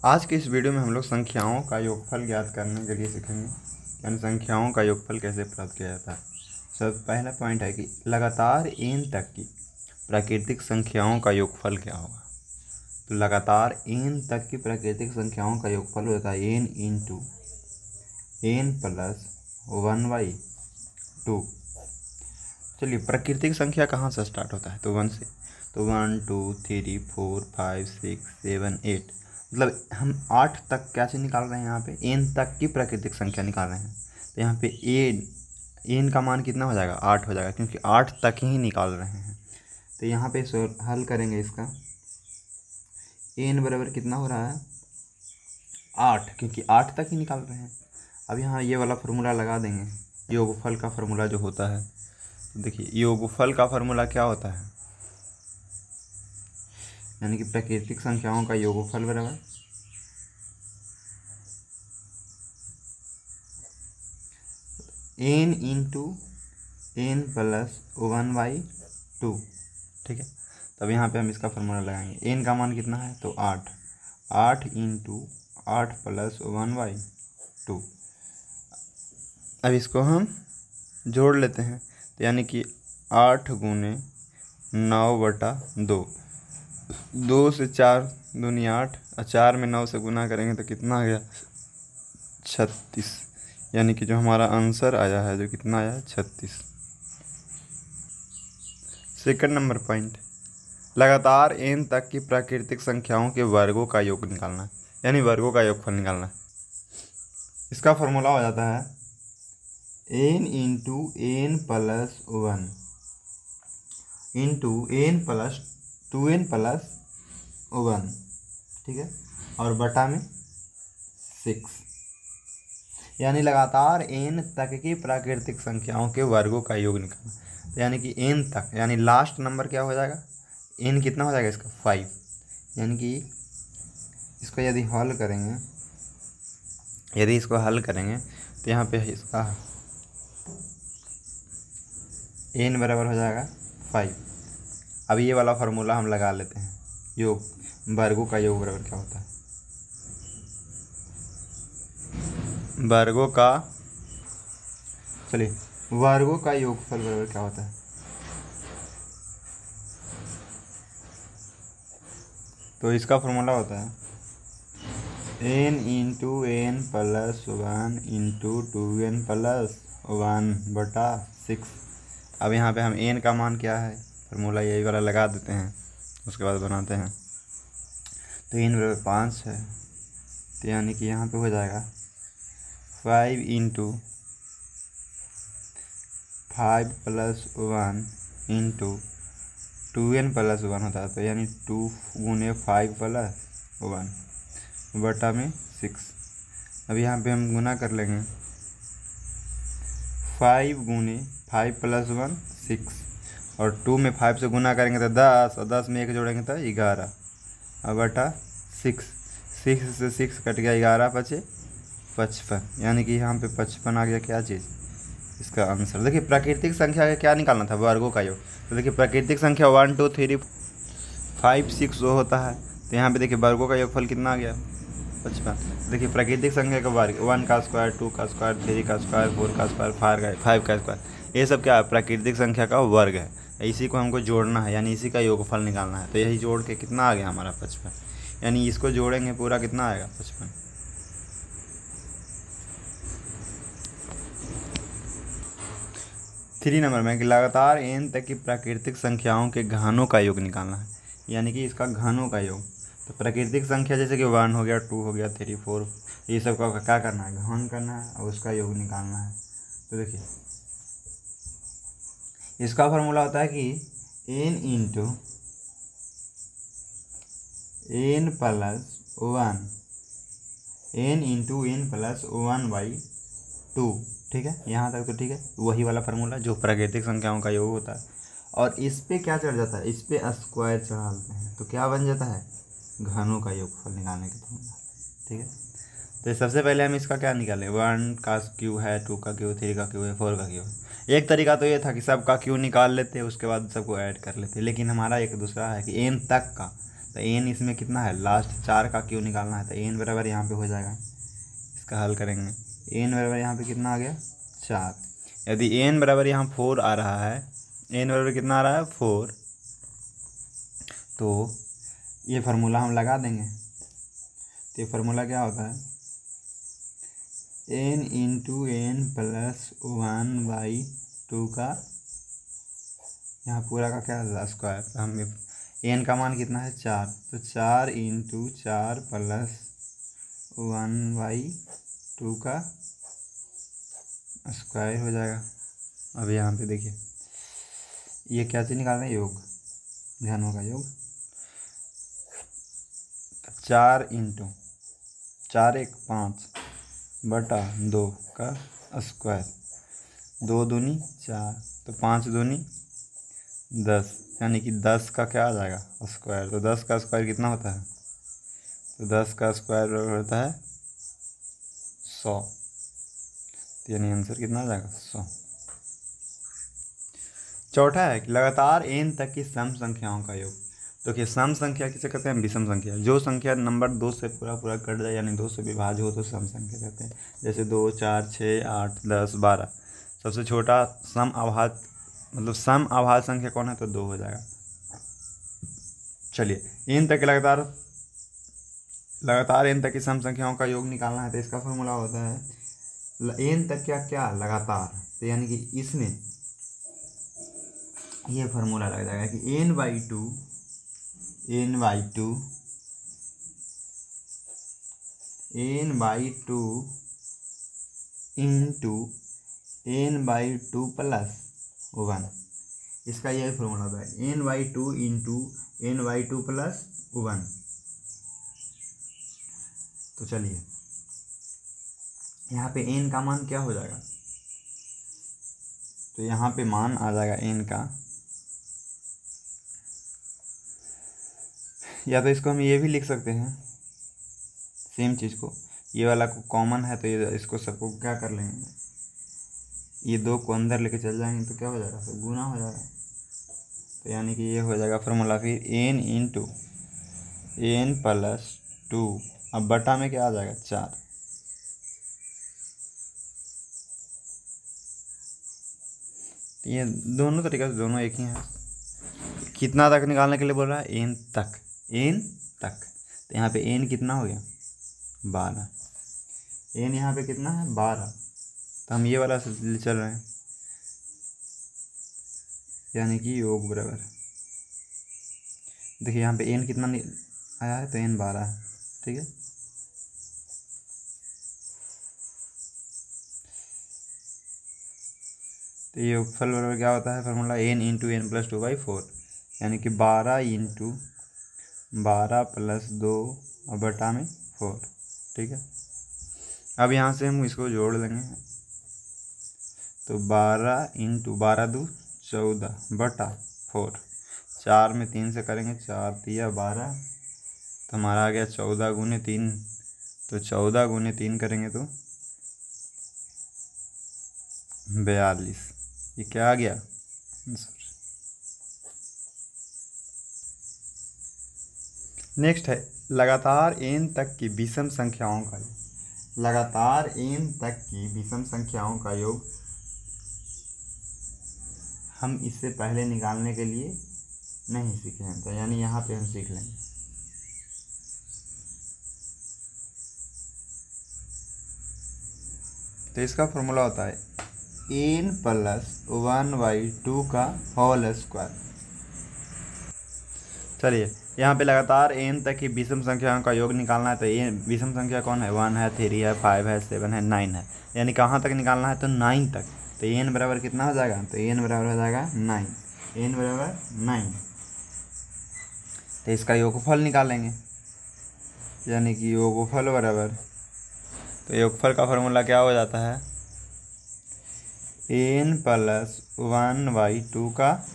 आज के इस वीडियो में हम लोग संख्याओं का योगफल ज्ञात करने के लिए सीखेंगे, यानी संख्याओं का योगफल कैसे प्राप्त किया जाता है। सब पहला पॉइंट है कि लगातार n तक की प्राकृतिक संख्याओं का योगफल क्या होगा। तो लगातार n तक की प्राकृतिक संख्याओं का योगफल होता है n इंटू n प्लस 1/2। चलिए, प्राकृतिक संख्या कहाँ से स्टार्ट होता है? तो 1 से। तो 1 2 3 4 5 6 7 8, मतलब हम 8 तक कैसे निकाल रहे हैं? यहाँ पे n तक की प्राकृतिक संख्या निकाल रहे हैं। तो यहाँ पे n का मान कितना हो जाएगा? 8 हो जाएगा, क्योंकि 8 तक ही निकाल रहे हैं। तो यहाँ पे हल करेंगे इसका। n बराबर कितना हो रहा है? 8, क्योंकि 8 तक ही निकाल रहे हैं। अब यहाँ ये वाला फार्मूला लगा देंगे, योगफल का फार्मूला जो होता है। तो देखिए, योगफल का फार्मूला क्या होता है? यानी कि प्राकृतिक संख्याओं का योगफल बराबर n इंटू n प्लस 1/2। ठीक है, तब यहाँ पे हम इसका फार्मूला लगाएंगे। n का मान कितना है? तो 8 इंटू 8 प्लस 1/2। अब इसको हम जोड़ लेते हैं। तो यानी कि 8 गुने 9/2, 2 से 4 दूनी 8, और 4 में 9 से गुना करेंगे तो कितना आ गया? 36। यानी कि जो हमारा आंसर आया है, जो कितना आया है? 36। सेकंड नंबर पॉइंट, लगातार n तक की प्राकृतिक संख्याओं के वर्गों का योग निकालना है, यानी वर्गों का योगफल निकालना है। इसका फॉर्मूला हो जाता है n into n plus 1 into n plus 2n plus 1। ठीक है, और बटा में 6, यानी लगातार n तक की प्राकृतिक संख्याओं के वर्गों का योग निकालना। तो यानी कि n तक, यानी लास्ट नंबर क्या हो जाएगा? n कितना हो जाएगा इसका? 5। यानी कि इसको यदि इसको हल करेंगे तो यहाँ पे इसका n बराबर हो जाएगा 5। अब ये वाला फार्मूला हम लगा लेते हैं, योग वर्गों का योग बराबर क्या होता है? वर्गों का योगफल बराबर क्या होता है? तो इसका फार्मूला होता है n into n plus 1 into 2n plus 1/6। अब यहाँ पे हम n का मान क्या है? फार्मूला यही वाला लगा देते हैं, उसके बाद बनाते हैं। तो n बराबर 5 है। तो यानी कि यहाँ पे हो जाएगा 5 into 5 plus 1 into 2n plus 1 होता है। तो यानी 2 गुने 5 प्लस 1 बटा में 6। अब यहाँ पे हम गुना कर लेंगे। 5 गुने 5 प्लस 1 6, और 2 में 5 से गुना करेंगे तो 10, और 10 में 1 जोड़ेंगे तो 11, और बटा 6। 6 से 6 कट गया, 11 बचे 55। यानी कि यहाँ पे 55 आ गया क्या चीज़? इसका आंसर। देखिए, प्राकृतिक संख्या का क्या निकालना था? वर्गों का योग। तो देखिए, प्राकृतिक संख्या 1 2 3 5 6 जो होता है, तो यहाँ पे देखिए वर्गों का योगफल कितना आ गया? 55। देखिए, प्राकृतिक संख्या का वर्ग 1 का स्क्वायर, 2 का स्क्वायर, 3 का स्क्वायर, 4 का स्क्वायर, 5 का स्क्वायर, ये सब क्या है? प्राकृतिक संख्या का वर्ग है। इसी को हमको जोड़ना है, यानी इसी का योगफल निकालना है। तो यही जोड़ के कितना आ गया हमारा? 55। यानी इसको जोड़ेंगे पूरा, कितना आएगा? 55। थ्री नंबर में कि लगातार n तक की प्राकृतिक संख्याओं के घनों का योग निकालना है, यानी कि इसका घनों का योग। तो प्राकृतिक संख्या जैसे कि 1 हो गया, 2 हो गया, 3 4, ये सब का क्या करना है? घन करना है, और उसका योग निकालना है। तो देखिए, इसका फार्मूला होता है कि n इंटू n प्लस 1/2। ठीक है, यहाँ तक तो ठीक है। वही वाला फार्मूला जो प्राकृतिक संख्याओं का योग होता है, और इस पे क्या चढ़ जाता है? इस पे स्क्वायर चढ़ा देते हैं, तो क्या बन जाता है? घनों का योगफल निकालने का फार्मूला। ठीक है, तो सबसे पहले हम इसका क्या निकालें? 1 का क्यू है, 2 का क्यू, 3 का क्यू है, 4 का क्यू है। एक तरीका तो ये था कि सबका क्यू निकाल लेते, उसके बाद सबको ऐड कर लेते, लेकिन हमारा एक दूसरा है कि n तक का। तो एन इसमें कितना है, लास्ट 4 का क्यों निकालना है, तो एन बराबर यहाँ पे हो जाएगा, इसका हल करेंगे। एन बराबर यहाँ पे कितना आ गया 4। यदि एन बराबर यहाँ 4 आ रहा है, एन बराबर कितना आ रहा है 4, तो ये फार्मूला हम लगा देंगे। तो ये फार्मूला क्या होता है, n इंटू एन प्लस 1/2 का यहाँ पूरा का क्या है स्क्वायर। तो हम n का मान कितना है 4, तो 4 इंटू 4 प्लस 1/2 का स्क्वायर हो जाएगा। अब यहाँ पे देखिए ये क्या चीज़ निकाल रहे हैं, योग, ध्यान होगा योग। 4 इंटू 4 1 5 बटा 2 का स्क्वायर, 2 दूनी 4, तो 5 दूनी 10, यानी कि 10 का क्या आ जाएगा स्क्वायर। तो 10 का स्क्वायर कितना होता है, तो 10 का स्क्वायर होता है 100, तो यानी आंसर कितना आ जाएगा 100। चौथा है कि लगातार n तक की सम संख्याओं का योग। देखिए सम संख्या किसे कहते हैं, विषम संख्या। जो संख्या नंबर 2 से पूरा कट जाए यानी 2 से विभाज्य हो तो सम संख्या कहते हैं। जैसे 2 4 6 8 10 12। सबसे छोटा सम अभाज्य मतलब सम अभाज्य संख्या कौन है, तो 2 हो जाएगा। चलिए n तक लगातार n तक की सम संख्याओं का योग निकालना है, तो इसका फॉर्मूला होता है n तक क्या लगातार, तो यानी कि इसमें ये फार्मूला लग जाएगा कि n/2 इंटू n/2 प्लस 1। इसका यही फॉर्मूला होता है n/2 इंटू n/2 प्लस 1। तो चलिए यहाँ पे n का मान क्या हो जाएगा, तो यहाँ पे मान आ जाएगा n का, या तो इसको हम ये भी लिख सकते हैं सेम चीज़ को, ये वाला को कॉमन है तो ये इसको सबको क्या कर लेंगे, ये 2 को अंदर लेके चल जाएंगे तो क्या हो जाएगा, सब गुना हो जाएगा। तो यानी कि ये हो जाएगा फार्मूला फिर n इंटू n प्लस 2, अब बटा में क्या आ जाएगा 4। ये दोनों तरीका से दोनों एक ही हैं। कितना तक निकालने के लिए बोल रहा है, n तक, n तक। तो यहाँ पे n कितना हो गया 12, n यहाँ पे कितना है 12, तो हम ये वाला से चल रहे हैं, यानी कि योग बराबर। देखिए यहाँ पे n कितना आया है, तो n 12 है, ठीक है। तो ये योगफल बराबर क्या होता है formula, n into n plus 2/4, यानी कि 12 इंटू 12 प्लस 2 और बटा में 4, ठीक है। अब यहाँ से हम इसको जोड़ लेंगे, तो 12 इंटू 12 2 14 बटा 4, 4 में 3 से करेंगे, 4 3 12, तो हमारा आ गया 14 गुने 3, तो 14 गुने 3 करेंगे तो 42। ये क्या आ गया आंसर। नेक्स्ट है लगातार n तक की विषम संख्याओं का योग। लगातार n तक की विषम संख्याओं का योग हम इससे पहले निकालने के लिए नहीं सीखे हैं, तो यानी यहाँ पे हम सीख लेंगे। तो इसका फॉर्मूला होता है n प्लस 1/2 का होल स्क्वायर। चलिए यहाँ पे लगातार n तक की विषम संख्याओं का योग निकालना है, तो ये विषम संख्या कौन है, 1 है 3 है 5 है 7 है 9 है, यानी कहाँ तक निकालना है, तो 9 तक। तो n बराबर कितना हो जाएगा, तो n बराबर हो जाएगा 9, n बराबर 9। तो इसका योगफल निकालेंगे, यानी कि योगफल बराबर, तो योगफल का फॉर्मूला क्या हो जाता है, n प्लस 1/2 का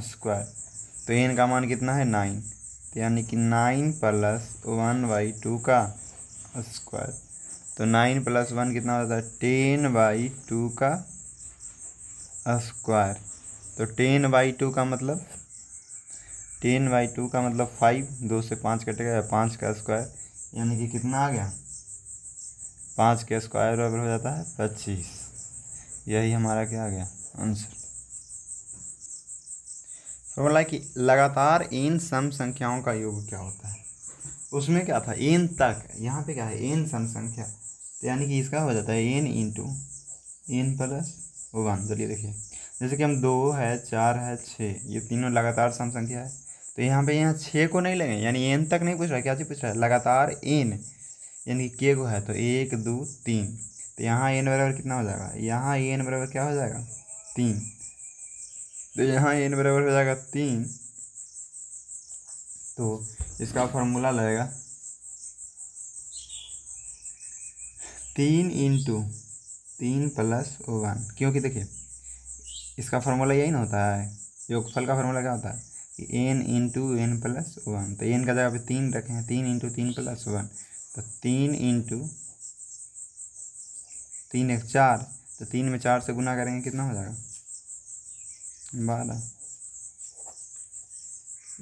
स्क्वायर। तो n का मान कितना है 9, तो यानी कि 9 प्लस 1/2 का स्क्वायर। तो 9 प्लस 1 कितना होता है 10/2 का स्क्वायर। तो 10/2 का मतलब 10/2 का मतलब 5, 2 से 5 कटेगा, 5 का स्क्वायर यानी कि कितना आ गया, 5 का स्क्वायर बराबर हो जाता है 25। यही हमारा क्या आ गया आंसर। फॉर्मूला कि लगातार n सम संख्याओं का योग क्या होता है, उसमें क्या था n तक, यहाँ पे क्या है n सम संख्या, तो यानी कि इसका हो जाता है n इंटू n प्लस 1। चलिए देखिए, जैसे कि हम 2 है, 4 है, 6, ये तीनों लगातार सम संख्या है, तो यहाँ पे यहाँ 6 को नहीं लेंगे, यानी n तक नहीं पूछ रहा है, क्या चीज़ पूछ रहा है, लगातार n, यानी कि k को है, तो 1 2 3, तो यहाँ n बराबर कितना हो जाएगा, यहाँ n बराबर क्या हो जाएगा 3, तो यहाँ n बराबर हो जाएगा 3, तो इसका फॉर्मूला लगेगा 3 इंटू 3 प्लस 1, क्योंकि देखिए इसका फार्मूला यही ना होता है, योगफल का फार्मूला क्या होता है कि n इंटू n प्लस 1, तो n का जगह पे 3 रखे हैं, 3 इंटू 3 प्लस 1, तो 3 इंटू 3 1 4, तो 3 में 4 से गुना करेंगे कितना हो जाएगा 12,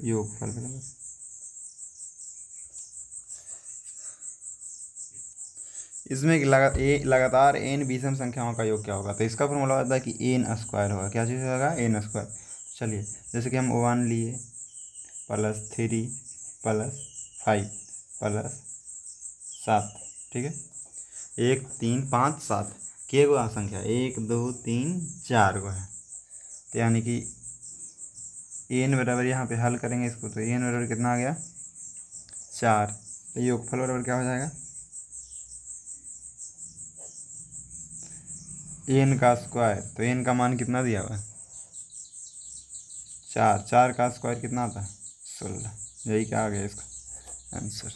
योगफल बराबर। इसमें लगातार n विषम संख्याओं का योग क्या होगा, तो इसका फॉर्मूला होता है कि n स्क्वायर होगा, क्या चीज़ होगा n स्क्वायर। चलिए जैसे कि हम 1 लिए प्लस 3 प्लस 5 प्लस 7, ठीक है, 1 3 5 7 के गो संख्या 1 2 3 4 गो है, तो यानी कि n बराबर यहाँ पे हल करेंगे इसको, तो n बराबर कितना आ गया 4, तो योगफल बराबर क्या हो जाएगा n का स्क्वायर, तो n का मान कितना दिया हुआ है 4, 4 का स्क्वायर कितना आता है 16, यही क्या आ गया इसका आंसर।